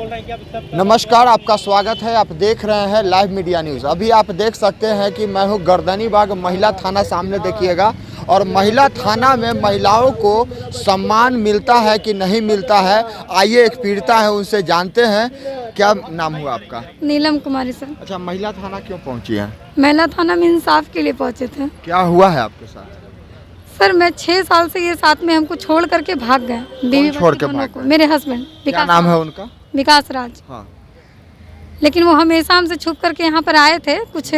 रहे हैं कि अब सब नमस्कार, आपका स्वागत है। आप देख रहे हैं लाइव मीडिया न्यूज़। अभी आप देख सकते हैं कि मैं हूं गर्दनीबाग महिला थाना, सामने देखिएगा। और महिला थाना में महिलाओं को सम्मान मिलता है कि नहीं मिलता है, आइए एक पीड़िता है उनसे जानते हैं। क्या नाम हुआ आपका? नीलम कुमारी सर। अच्छा, महिला थाना क्यों पहुंची है? महिला थाना में इंसाफ के लिए पहुंचे थे। क्या हुआ है आपके साथ? सर मैं 6 साल से ये साथ में हमको छोड़ करके भाग गए। बीवी छोड़ के बच्चे दोनों भाग को। गए? मेरे हस्बैंड क्या नाम है उनका? विकास राज। हाँ। लेकिन वो हमेशा हमसे छुप करके यहाँ पर आए थे कुछ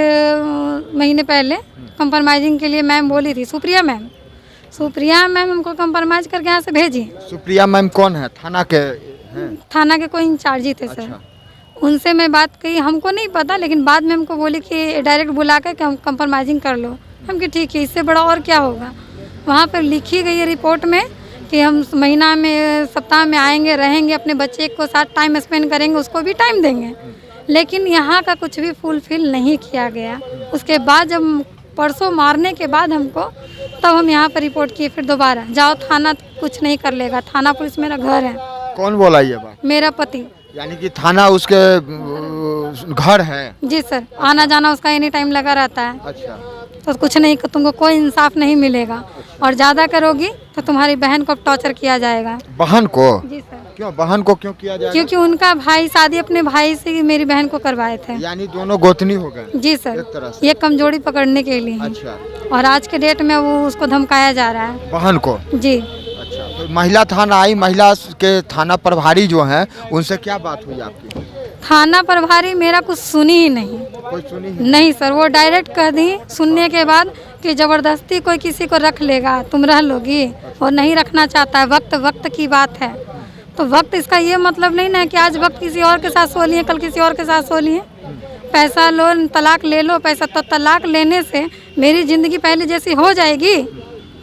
महीने पहले कंप्रोमाइजिंग के लिए। मैम बोली थी, सुप्रिया मैम हमको कंप्रोमाइज करके यहाँ से भेजी। सुप्रिया मैम कौन है? थाना के हैं? थाना के कोई इंचार्ज ही थे सर। अच्छा। उनसे मैं बात कही, हमको नहीं पता, लेकिन बाद में हमको बोली कि डायरेक्ट बुला कर कि हम कंप्रोमाइजिंग कर लो। हम कि ठीक है, इससे बड़ा और क्या होगा। वहाँ पर लिखी गई है रिपोर्ट में कि हम महीना में सप्ताह में आएंगे, रहेंगे, अपने बच्चे को साथ टाइम स्पेंड करेंगे, उसको भी टाइम देंगे। लेकिन यहाँ का कुछ भी फुलफिल नहीं किया गया। उसके बाद जब परसों मारने के बाद हमको, तब हम यहाँ पर रिपोर्ट किए। फिर दोबारा जाओ थाना, कुछ नहीं कर लेगा। थाना पुलिस मेरा घर है। कौन बोला ये बात? मेरा पति। यानी कि थाना उसके घर है? जी सर, आना जाना उसका एनी टाइम लगा रहता है। अच्छा। तो कुछ नहीं, तुमको कोई इंसाफ नहीं मिलेगा। और ज़्यादा करोगी तो तुम्हारी बहन को टॉर्चर किया जाएगा। बहन को? जी सर। क्यों बहन को क्यों किया जाएगा? क्योंकि उनका भाई शादी अपने भाई से मेरी बहन को करवाए थे। यानी दोनों गोतनी हो गए? जी एक सर, तरह से। ये कमजोरी पकड़ने के लिए है। अच्छा। और आज के डेट में वो उसको धमकाया जा रहा है। बहन को? जी। अच्छा, तो महिला थाना आई, महिला के थाना प्रभारी जो हैं उनसे क्या बात हुई आपकी? थाना प्रभारी मेरा कुछ सुनी ही नहीं। कोई सुनी ही नहीं सर, वो डायरेक्ट कह दी सुनने के बाद कि ज़बरदस्ती कोई किसी को रख लेगा, तुम रह लोगी। और नहीं रखना चाहता है। वक्त की बात है। तो वक्त इसका ये मतलब नहीं ना कि आज वक्त किसी और के साथ सो लिए, कल किसी और के साथ सो लिए। पैसा लो, तलाक ले लो। पैसा तो तलाक लेने से मेरी ज़िंदगी पहले जैसी हो जाएगी,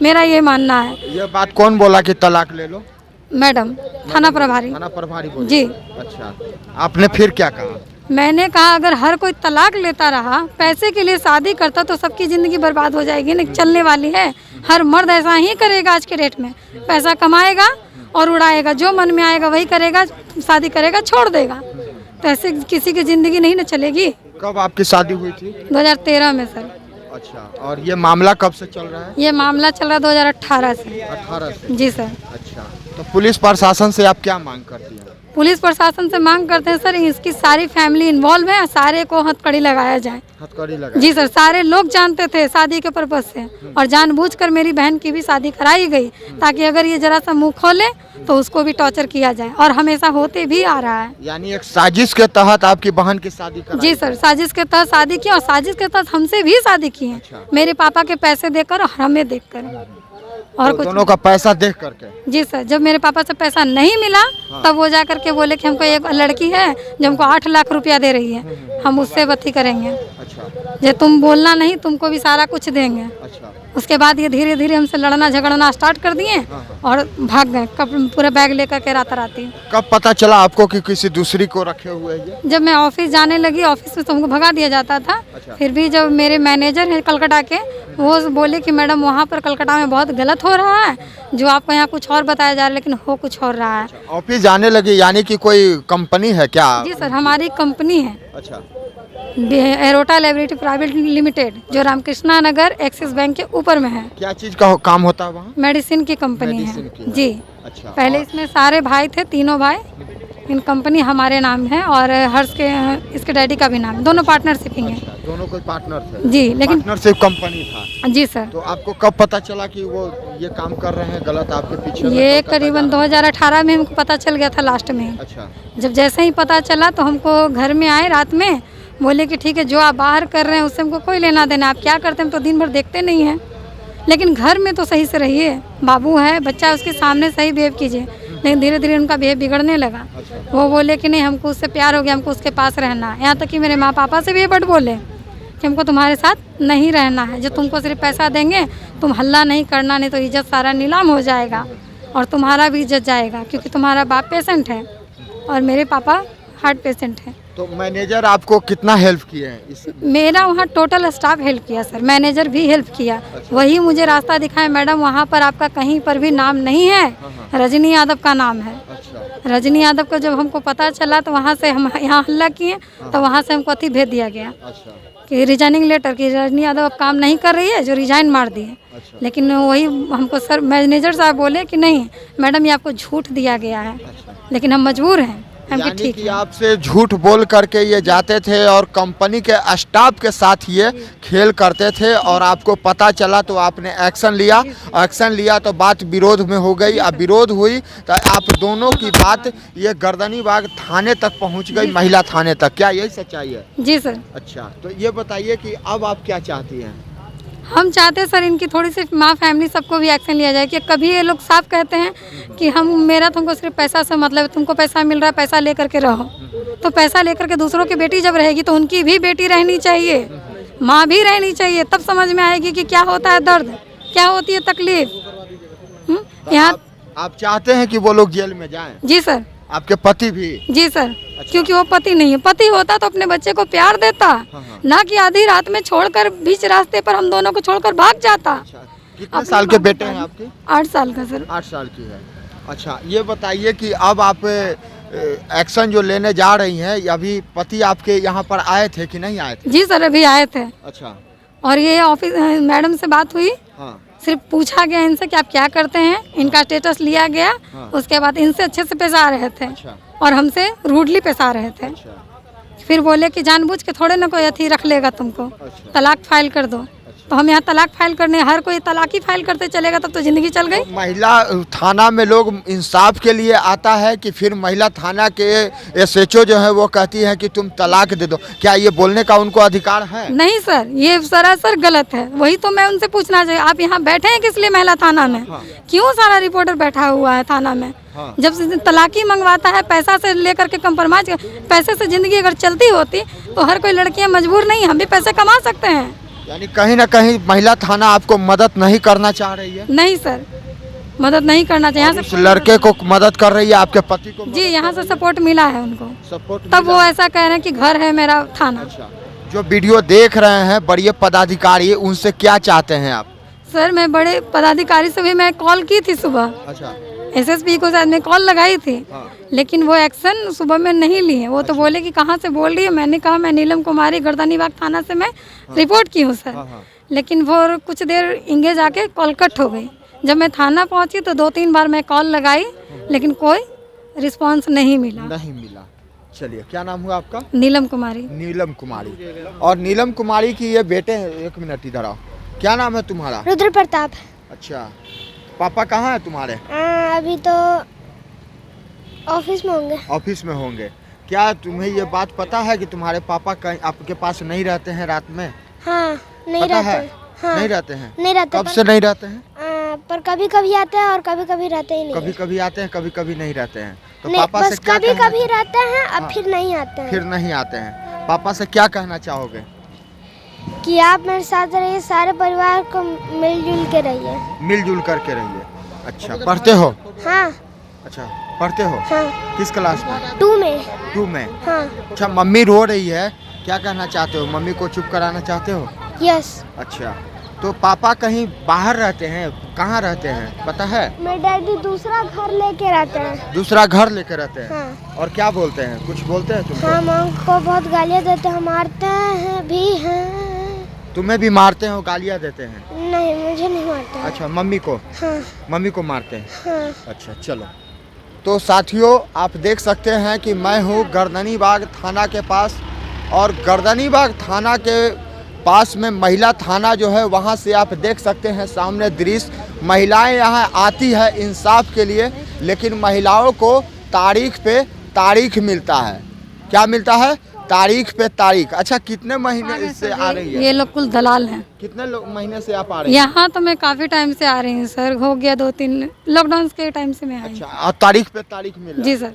मेरा ये मानना है। ये बात कौन बोला कि तलाक ले लो? मैडम, थाना प्रभारी। थाना प्रभारी बोले? जी। अच्छा, आपने फिर क्या कहा? मैंने कहा अगर हर कोई तलाक लेता रहा, पैसे के लिए शादी करता, तो सबकी ज़िंदगी बर्बाद हो जाएगी ना। चलने वाली है। हर मर्द ऐसा ही करेगा आज के डेट में। पैसा कमाएगा और उड़ाएगा, जो मन में आएगा वही करेगा, शादी करेगा, छोड़ देगा। तो ऐसे किसी की ज़िंदगी नहीं ना चलेगी। कब आपकी शादी हुई थी? 2013 में सर। अच्छा, और ये मामला कब से चल रहा है? ये मामला चल रहा है 2018 से। 18 से? जी सर। अच्छा, तो पुलिस प्रशासन से आप क्या मांग करती हैं? पुलिस प्रशासन से मांग करते हैं सर, इसकी सारी फैमिली इन्वॉल्व है, सारे को हथकड़ी लगाया जाए। हथकड़ी लगा? जी सर, सारे लोग जानते थे शादी के पर्पज से, और जानबूझकर मेरी बहन की भी शादी कराई गई, ताकि अगर ये जरा सा मुंह खोले तो उसको भी टॉर्चर किया जाए। और हमेशा होते भी आ रहा है। यानी एक साजिश के तहत आपकी बहन की शादी कराई? जी सर, साजिश के तहत शादी की, और साजिश के तहत हमसे भी शादी की है। अच्छा। मेरे पापा के पैसे देकर और हमें देखकर। और तो कुछ दोनों का पैसा देख करके? जी सर, जब मेरे पापा से पैसा नहीं मिला, तब वो जा करके बोले कि हमको एक लड़की है जो हमको 8 लाख रुपया दे रही है, हम उससे बत्ती करेंगे। अच्छा। जो तुम बोलना नहीं, तुमको भी सारा कुछ देंगे। अच्छा। उसके बाद ये धीरे धीरे हमसे लड़ना झगड़ना स्टार्ट कर दिए और भाग गए। कब पूरा बैग लेकर के रात-राती। कब पता चला आपको कि किसी दूसरी को रखे हुए हैं ये? जब मैं ऑफिस जाने लगी, ऑफिस में तो हमको भगा दिया जाता था। अच्छा। फिर भी जब मेरे मैनेजर हैं कलकत्ता के, वो बोले कि मैडम वहाँ पर कलकत्ता में बहुत गलत हो रहा है, जो आपको यहाँ कुछ और बताया जा रहा है, लेकिन हो कुछ और रहा है। ऑफिस जाने लगी, यानी कि कोई कंपनी है क्या? जी सर, हमारी कंपनी है अच्छा। एरोटा लाइब्रेरी प्राइवेट लिमिटेड, जो रामकृष्णा नगर एक्सिस बैंक के ऊपर में है। क्या चीज का काम होता है वहाँ? मेडिसिन की कंपनी मेडिसिन की है है। जी। अच्छा। पहले इसमें सारे भाई थे, तीनों भाई। इन कंपनी हमारे नाम है, और हर्ष के इसके डैडी का भी नाम है। दोनों पार्टनरशिप ही है। दोनों कोई पार्टनर थे? जी, लेकिन पार्टनरशिप कंपनी था? जी सर। तो आपको कब पता चला कि वो ये काम कर रहे हैं गलत आपके पीछे? ये करीबन 2018 में हमको पता चल गया था लास्ट में। अच्छा। जब जैसे ही पता चला तो हमको घर में आए रात में, बोले कि ठीक है, जो आप बाहर कर रहे हैं उससे हमको कोई लेना देना, आप क्या करते हैं हम तो दिन भर देखते नहीं हैं, लेकिन घर में तो सही से रहिए। बाबू है, बच्चा, उसके सामने सही बिहेव कीजिए। लेकिन धीरे धीरे उनका बिहेव बिगड़ने लगा। वो बोले कि नहीं, हमको उससे प्यार हो गया, हमको उसके पास रहना है। यहाँ तक कि मेरे माँ पापा से भी ये बट बोले कि हमको तुम्हारे साथ नहीं रहना है, जो तुमको सिर्फ पैसा देंगे, तुम हल्ला नहीं करना, नहीं तो इज्जत सारा नीलाम हो जाएगा और तुम्हारा भी इज्जत जाएगा, क्योंकि तुम्हारा बाप पेशेंट है और मेरे पापा हार्ट पेशेंट है। तो मैनेजर आपको कितना हेल्प किए हैं इस? मेरा वहाँ टोटल स्टाफ हेल्प किया सर, मैनेजर भी हेल्प किया। वही मुझे रास्ता दिखाया, मैडम वहाँ पर आपका कहीं पर भी नाम नहीं है, रजनी यादव का नाम है। अच्छा। रजनी यादव का जब हमको पता चला तो वहाँ से हम यहाँ हल्ला किए, तो वहाँ से हमको अति भेज दिया गया अच्छा। कि रिजाइनिंग लेटर कि रजनी यादव अब काम नहीं कर रही है, जो रिजाइन मार दिए। अच्छा। लेकिन वही हमको सर मैनेजर साहब बोले कि नहीं मैडम ये आपको झूठ दिया गया है, लेकिन हम मजबूर हैं। हम यानी ठीक कि है। आपसे झूठ बोल करके ये जाते थे और कंपनी के स्टाफ के साथ ये खेल करते थे, और आपको पता चला तो आपने एक्शन लिया तो बात विरोध में हो गई। अब विरोध हुई तो आप दोनों की बात ये गर्दनीबाग थाने तक पहुंच गई, महिला थाने तक। क्या यही सच्चाई है? जी सर। अच्छा, तो ये बताइए कि अब आप क्या चाहती हैं? हम चाहते हैं सर इनकी थोड़ी सी माँ फैमिली सबको भी एक्शन लिया जाए कि कभी ये लोग साफ कहते हैं कि मेरा तुमको सिर्फ पैसा से मतलब है, तुमको पैसा मिल रहा है पैसा लेकर के रहो। तो पैसा लेकर के दूसरों की बेटी जब रहेगी तो उनकी भी बेटी रहनी चाहिए, माँ भी रहनी चाहिए, तब समझ में आएगी कि क्या होता है दर्द, क्या होती है तकलीफ। यहाँ आप चाहते हैं कि वो लोग जेल में जाएं? जी सर। आपके पति भी? जी सर। क्योंकि वो पति नहीं है, पति होता तो अपने बच्चे को प्यार देता, ना कि आधी रात में छोड़कर बीच रास्ते पर हम दोनों को छोड़कर भाग जाता। कितने साल के बेटे हैं आपके? 8 साल का सर। 8 साल की है। अच्छा, ये बताइए कि अब आप एक्शन जो लेने जा रही हैं, अभी पति आपके यहाँ पर आए थे कि नहीं आए थे? जी सर, अभी आए थे। अच्छा। और ये ऑफिस मैडम से बात हुई, हाँ। सिर्फ पूछा गया इनसे कि आप क्या करते हैं, इनका स्टेटस लिया गया। हाँ। उसके बाद इनसे अच्छे से पेश आ रहे थे। अच्छा। और हमसे रूडली पेश आ रहे थे। अच्छा। फिर बोले कि जानबूझ के थोड़े ना कोई अथी रख लेगा तुमको, अच्छा। तलाक फाइल कर दो। तो हम यहाँ तलाक फाइल करने, हर कोई तलाक ही फाइल करते चलेगा तब तो जिंदगी चल गई। महिला थाना में लोग इंसाफ के लिए आता है कि फिर महिला थाना के SHO जो है वो कहती है कि तुम तलाक दे दो, क्या ये बोलने का उनको अधिकार है? नहीं सर, ये सरासर गलत है। वही तो मैं उनसे पूछना चाहिए, आप यहाँ बैठे हैं किस लिए महिला थाना में? हाँ। क्यों सारा रिपोर्टर बैठा हुआ है थाना में? हाँ। जब से तलाकी मंगवाता है पैसा से लेकर के कंप्रोमाइज, पैसे से जिंदगी अगर चलती होती तो हर कोई लड़कियां मजबूर नहीं, हम भी पैसे कमा सकते हैं। यानी कहीं ना कहीं महिला थाना आपको मदद नहीं करना चाह रही है? नहीं सर, मदद नहीं करना चाहिए। यहाँ उस लड़के को मदद कर रही है, आपके पति को? जी, यहाँ से सपोर्ट मिला है उनको, सपोर्ट तब वो ऐसा कह रहे हैं कि घर है मेरा थाना। अच्छा, जो वीडियो देख रहे हैं बड़े पदाधिकारी, उनसे क्या चाहते हैं आप? सर मैं बड़े पदाधिकारी से भी मैं कॉल की थी सुबह। अच्छा। SSP को शायद मैं कॉल लगाई थी। हाँ। लेकिन वो एक्शन सुबह में नहीं लिए। वो तो बोले कि कहाँ से बोल रही है, मैंने कहा मैं नीलम कुमारी गर्दनीबाग थाना से मैं रिपोर्ट की हूँ सर। हाँ। लेकिन वो कुछ देर इंगेज आके कॉल कट हो गई। जब मैं थाना पहुँची तो 2-3 बार मैं कॉल लगाई, लेकिन कोई रिस्पॉन्स नहीं मिला। चलिए, क्या नाम हुआ आपका? नीलम कुमारी। नीलम कुमारी। और नीलम कुमारी की ये बेटे हैं, 1 मिनट इधर आओ। क्या नाम है तुम्हारा? रुद्र प्रताप। अच्छा, पापा कहाँ है तुम्हारे? अभी तो ऑफिस में होंगे। ऑफिस में होंगे। क्या तुम्हें ये बात पता है कि तुम्हारे पापा कहीं आपके पास नहीं रहते हैं रात में? हाँ, नहीं पता रहते। है? हाँ, नहीं रहते हैं? नहीं रहते। कब से नहीं रहते हैं? पर कभी कभी आते हैं और कभी कभी रहते ही नहीं। कभी कभी आते हैं, कभी कभी नहीं रहते हैं। तो नहीं, पापा से बस क्या कभी कहना- कभी रहते हैं, अब हाँ। फिर नहीं आते हैं। फिर नहीं आते हैं। पापा से क्या कहना चाहोगे? कि आप मेरे साथ रहिए, सारे परिवार को मिलजुल के रहिए। मिलजुल करके रहिए। अच्छा, पढ़ते हो? हाँ। अच्छा, पढ़ते हो? हाँ। किस क्लास में? 2 में। 2 में। हाँ। अच्छा, मम्मी रो रही है, क्या कहना चाहते हो? मम्मी को चुप कराना चाहते हो? यस। अच्छा, तो पापा कहीं बाहर रहते हैं, कहाँ रहते हैं पता है? मेरे डैडी दूसरा घर लेके रहते हैं। दूसरा घर लेके रहते हैं। हाँ। और क्या बोलते हैं, कुछ बोलते हैं तुमको? हाँ, माँ को बहुत गालियाँ देते हैं, मारते हैं भी हैं। तुम्हें भी मारते हैं और गालियाँ देते हैं? नहीं, मुझे नहीं मारते हैं। अच्छा, मम्मी को? हाँ। मम्मी को मारते हैं? हाँ। अच्छा, चलो। तो साथियों, आप देख सकते हैं कि मैं हूँ गर्दनीबाग थाना के पास, और गर्दनीबाग थाना के पास में महिला थाना जो है, वहाँ से आप देख सकते हैं सामने दृश्य। महिलाएं यहाँ आती है इंसाफ के लिए, लेकिन महिलाओं को तारीख पे तारीख मिलता है। क्या मिलता है? तारीख पे तारीख। अच्छा, कितने महीने से आ रही है? ये लोग कुल दलाल हैं। कितने महीने से आप आ रही हैं? यहाँ तो मैं काफ़ी टाइम से आ रही हूँ सर, हो गया 2-3 लॉकडाउन के टाइम से मैं आई। अच्छा, और तारीख पे तारीख मिल रहा है? जी सर।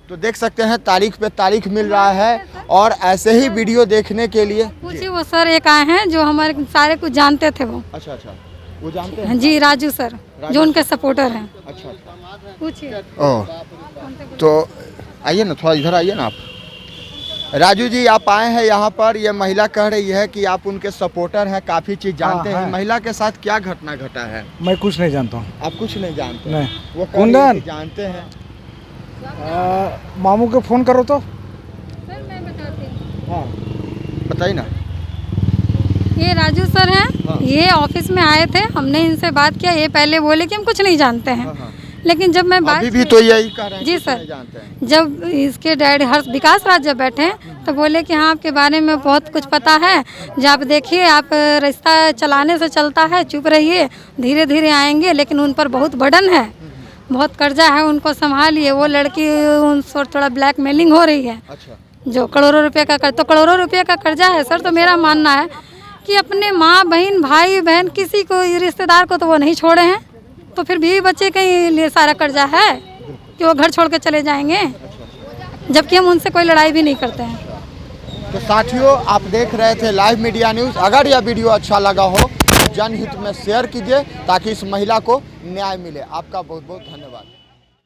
तो देख सकते हैं तारीख पे तारीख मिल रहा है, और ऐसे ही वीडियो देखने के लिए पूछिए, वो सर एक आए हैं जो हमारे सारे कुछ जानते थे वो। अच्छा, वो जानते हैं? जी, राजू सर, जो उनके सपोर्टर हैं। अच्छा। पूछिए। ओह, तो आइए ना, थोड़ा इधर आइए ना आप। राजू जी, आप आए हैं यहाँ पर, ये महिला कह रही है कि आप उनके सपोर्टर हैं, काफ़ी चीज़ जानते हैं। महिला के साथ क्या घटना घटा है? मैं कुछ नहीं जानता हूँ। आप कुछ नहीं जानते? नहीं। वो कुंदन जानते हैं। मामू को फ़ोन करो तो। सर मैं बताती हूँ। हाँ बताइए ना। ये राजू सर हैं। हाँ। ये ऑफिस में आए थे, हमने इनसे बात किया। ये पहले बोले कि हम कुछ नहीं जानते हैं। हाँ, हाँ। लेकिन जब मैं बात अभी भी तो यही कह रहे हैं, जी कुछ सर। नहीं जानते हैं। जब इसके डैडी हर्ष विकास राज जब बैठे तो बोले कि हाँ आपके बारे में बहुत कुछ पता है, जब आप देखिए आप रिश्ता चलाने से चलता है, चुप रहिए, धीरे धीरे आएंगे, लेकिन उन पर बहुत बर्डन है, बहुत कर्जा है, उनको संभालिए। वो लड़की उनसे थोड़ा ब्लैकमेलिंग हो रही है, अच्छा। जो करोड़ों रुपए का तो करोड़ों रुपए का कर्जा है सर। तो मेरा मानना है कि अपने माँ बहन भाई बहन किसी को रिश्तेदार को तो वो नहीं छोड़े हैं, तो फिर बीवी बच्चे के लिए सारा कर्जा है कि वो घर छोड़ के चले जाएंगे, जबकि हम उनसे कोई लड़ाई भी नहीं करते हैं। तो साथियों, आप देख रहे थे लाइव मीडिया न्यूज़। अगर यह वीडियो अच्छा लगा हो तो जनहित में शेयर कीजिए ताकि इस महिला को न्याय मिले। आपका बहुत बहुत धन्यवाद।